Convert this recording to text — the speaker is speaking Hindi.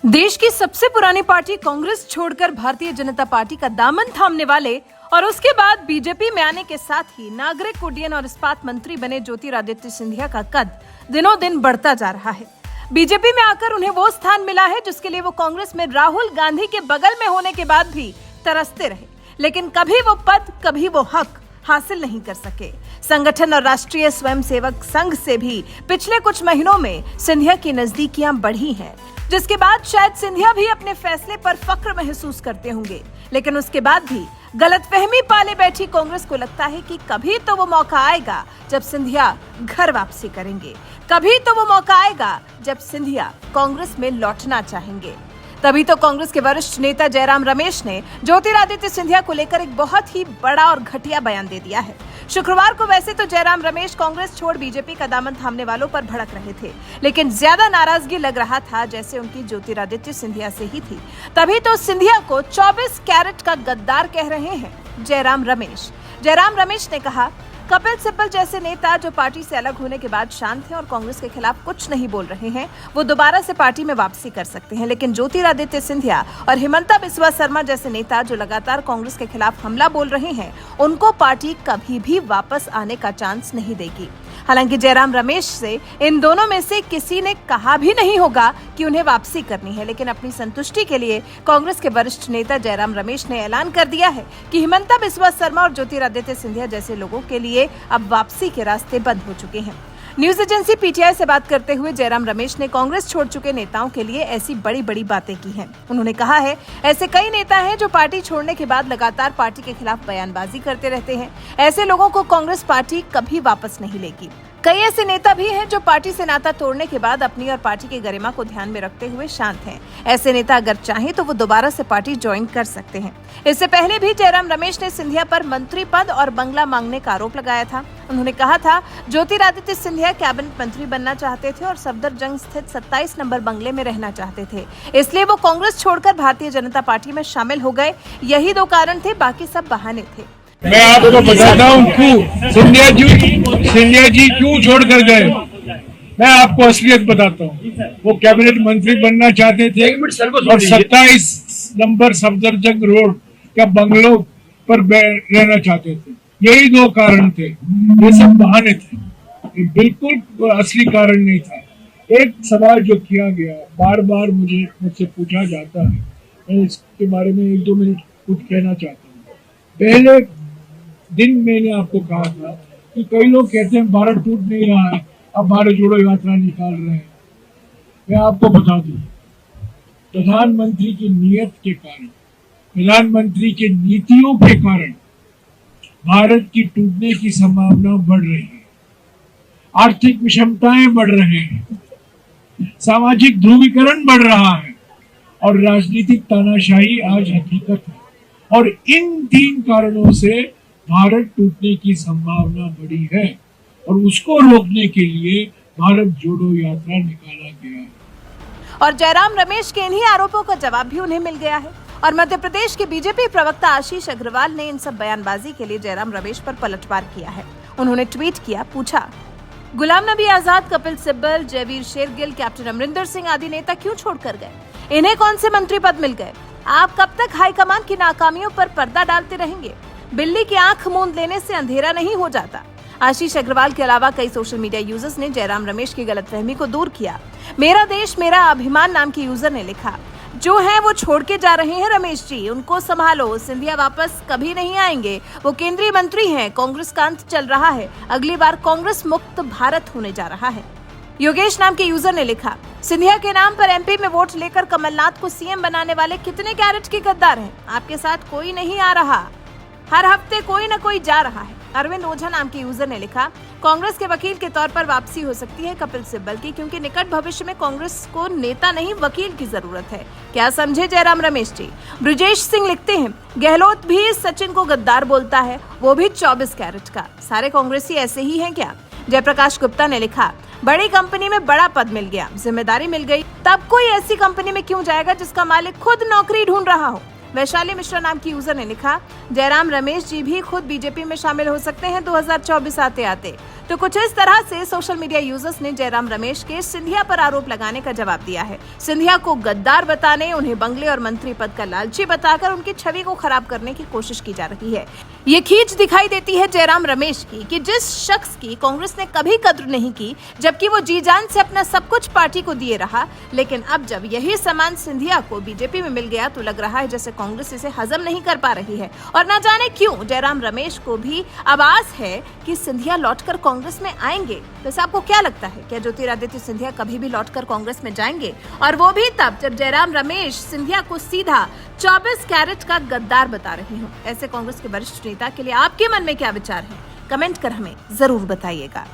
देश की सबसे पुरानी पार्टी कांग्रेस छोड़कर भारतीय जनता पार्टी का दामन थामने वाले और उसके बाद बीजेपी में आने के साथ ही नागरिक उड्डयन और इस्पात मंत्री बने ज्योतिरादित्य सिंधिया का कद दिनों दिन बढ़ता जा रहा है। बीजेपी में आकर उन्हें वो स्थान मिला है जिसके लिए वो कांग्रेस में राहुल गांधी के बगल में होने के बाद भी तरसते रहे, लेकिन कभी वो पद, कभी वो हक हासिल नहीं कर सके। संगठन और राष्ट्रीय स्वयंसेवक संघ से भी पिछले कुछ महीनों में सिंधिया की नजदीकियां बढ़ी हैं, जिसके बाद शायद सिंधिया भी अपने फैसले पर फख्र महसूस करते होंगे। लेकिन उसके बाद भी गलतफहमी पाले बैठी कांग्रेस को लगता है कि कभी तो वो मौका आएगा जब सिंधिया घर वापसी करेंगे, कभी तो वो मौका आएगा जब सिंधिया कांग्रेस में लौटना चाहेंगे। तभी तो कांग्रेस के वरिष्ठ नेता जयराम रमेश ने ज्योतिरादित्य सिंधिया को लेकर एक बहुत ही बड़ा और घटिया बयान दे दिया है। शुक्रवार को वैसे तो जयराम रमेश कांग्रेस छोड़ बीजेपी का दामन थामने वालों पर भड़क रहे थे, लेकिन ज्यादा नाराजगी लग रहा था जैसे उनकी ज्योतिरादित्य सिंधिया से ही थी। तभी तो सिंधिया को 24 कैरेट का गद्दार कह रहे हैं जयराम रमेश। जयराम रमेश ने कहा, कपिल सिब्बल जैसे नेता जो पार्टी से अलग होने के बाद शांत हैं और कांग्रेस के खिलाफ कुछ नहीं बोल रहे हैं, वो दोबारा से पार्टी में वापसी कर सकते हैं, लेकिन ज्योतिरादित्य सिंधिया और हिमंता बिस्वा शर्मा जैसे नेता जो लगातार कांग्रेस के खिलाफ हमला बोल रहे हैं, उनको पार्टी कभी भी वापस आने का चांस नहीं देगी। हालांकि जयराम रमेश से इन दोनों में से किसी ने कहा भी नहीं होगा कि उन्हें वापसी करनी है, लेकिन अपनी संतुष्टि के लिए कांग्रेस के वरिष्ठ नेता जयराम रमेश ने ऐलान कर दिया है कि हिमंता बिस्वा शर्मा और ज्योतिरादित्य सिंधिया जैसे लोगों के लिए अब वापसी के रास्ते बंद हो चुके हैं। न्यूज एजेंसी पीटीआई से बात करते हुए जयराम रमेश ने कांग्रेस छोड़ चुके नेताओं के लिए ऐसी बड़ी बड़ी बातें की हैं। उन्होंने कहा है, ऐसे कई नेता हैं जो पार्टी छोड़ने के बाद लगातार पार्टी के खिलाफ बयानबाजी करते रहते हैं। ऐसे लोगों को कांग्रेस पार्टी कभी वापस नहीं लेगी। कई ऐसे नेता भी हैं जो पार्टी से नाता तोड़ने के बाद अपनी और पार्टी की गरिमा को ध्यान में रखते हुए शांत हैं। ऐसे नेता अगर चाहें तो वो दोबारा से पार्टी ज्वाइन कर सकते हैं। इससे पहले भी जयराम रमेश ने सिंधिया पर मंत्री पद और बंगला मांगने का आरोप लगाया था। उन्होंने कहा था, ज्योतिरादित्य सिंधिया कैबिनेट मंत्री बनना चाहते थे और सफदरजंग स्थित 27 नंबर बंगले में रहना चाहते थे, इसलिए वो कांग्रेस छोड़कर भारतीय जनता पार्टी में शामिल हो गए। यही दो कारण थे, बाकी सब बहाने थे। मैं आपको बताता हूँ क्यों सिंधिया जी क्यों छोड़ कर गए। मैं आपको असलियत बताता हूँ। वो कैबिनेट मंत्री बनना चाहते थे और 27 नंबर सफदरजंग रोड का बंगलों पर रहना चाहते थे। यही दो कारण थे, ये सब बहाने थे, ये बिल्कुल असली कारण नहीं था। एक सवाल जो किया गया, बार बार मुझसे पूछा जाता है, मैं इसके बारे में 1-2 मिनट कुछ कहना चाहता हूँ। पहले दिन मैंने आपको कहा था कि कई लोग कहते हैं भारत टूट नहीं रहा है, अब भारत जोड़ो यात्रा निकाल रहे हैं। मैं आपको बता दूं, प्रधानमंत्री की नीयत के कारण, प्रधानमंत्री के नीतियों के कारण भारत की टूटने की संभावना बढ़ रही है। आर्थिक विषमताएं बढ़ रहे हैं, सामाजिक ध्रुवीकरण बढ़ रहा है और राजनीतिक तानाशाही आज हकीकत है। और इन 3 कारणों से भारत टूटने की संभावना बढ़ी है और उसको रोकने के लिए भारत जोड़ो यात्रा निकाला गया है। और जयराम रमेश के इन्हीं आरोपों का जवाब भी उन्हें मिल गया है और मध्य प्रदेश के बीजेपी प्रवक्ता आशीष अग्रवाल ने इन सब बयानबाजी के लिए जयराम रमेश पर पलटवार किया है। उन्होंने ट्वीट किया, पूछा, गुलाम नबी आजाद, कपिल सिब्बल, जयवीर शेरगिल, कैप्टन अमरिंदर सिंह आदि नेता क्यों छोड़कर गए? इन्हें कौन से मंत्री पद मिल गए? आप कब तक हाईकमान की नाकामियों पर पर्दा डालते रहेंगे? बिल्ली की आंख मूंद लेने से अंधेरा नहीं हो जाता। आशीष अग्रवाल के अलावा कई सोशल मीडिया यूजर्स ने जयराम रमेश की गलतफहमी को दूर किया। मेरा देश मेरा अभिमान नाम के यूजर ने लिखा, जो है वो छोड़ के जा रहे हैं रमेश जी, उनको संभालो, सिंधिया वापस कभी नहीं आएंगे, वो केंद्रीय मंत्री हैं, कांग्रेस का अंत चल रहा है, अगली बार कांग्रेस मुक्त भारत होने जा रहा है। योगेश नाम के यूजर ने लिखा, सिंधिया के नाम पर एमपी में वोट लेकर कमलनाथ को सीएम बनाने वाले कितने कैरेट के गद्दार हैं? आपके साथ कोई नहीं आ रहा, हर हफ्ते कोई न कोई जा रहा है। अरविंद ओझा नाम के यूजर ने लिखा, कांग्रेस के वकील के तौर पर वापसी हो सकती है कपिल सिब्बल की, क्योंकि निकट भविष्य में कांग्रेस को नेता नहीं वकील की जरूरत है। क्या समझे जयराम रमेश जी? ब्रिजेश सिंह लिखते हैं, गहलोत भी सचिन को गद्दार बोलता है, वो भी 24 कैरेट का। सारे कांग्रेसी ऐसे ही हैं क्या? जयप्रकाश गुप्ता ने लिखा, बड़ी कंपनी में बड़ा पद मिल गया, जिम्मेदारी मिल गई, तब कोई ऐसी कंपनी में क्यों जाएगा जिसका मालिक खुद नौकरी ढूंढ रहा हो? वैशाली मिश्रा नाम की यूजर ने लिखा, जयराम रमेश जी भी खुद बीजेपी में शामिल हो सकते हैं 2024 आते आते। तो कुछ इस तरह से सोशल मीडिया यूजर्स ने जयराम रमेश के सिंधिया पर आरोप लगाने का जवाब दिया है। सिंधिया को गद्दार बताने, उन्हें बंगले और मंत्री पद का लालची बताकर उनकी छवि को खराब करने की कोशिश की जा रही है। ये खींच दिखाई देती है जयराम रमेश की कि जिस शख्स की कांग्रेस ने कभी कद्र नहीं की, जबकि वो जी जान से अपना सब कुछ पार्टी को दिए रहा, लेकिन अब जब यही सामान सिंधिया को बीजेपी में मिल गया तो लग रहा है जैसे कांग्रेस इसे हजम नहीं कर पा रही है। और न जाने क्यों जयराम रमेश को भी अब आस है कि सिंधिया लौटकर कांग्रेस में आएंगे। वैसे आपको क्या लगता है, क्या ज्योतिरादित्य सिंधिया कभी भी लौटकर कांग्रेस में जाएंगे? और वो भी तब जब जयराम रमेश सिंधिया को सीधा 24 कैरेट का गद्दार बता रहे हो। ऐसे कांग्रेस के वरिष्ठ नेता के लिए आपके मन में क्या विचार है? कमेंट कर हमें जरूर बताइएगा।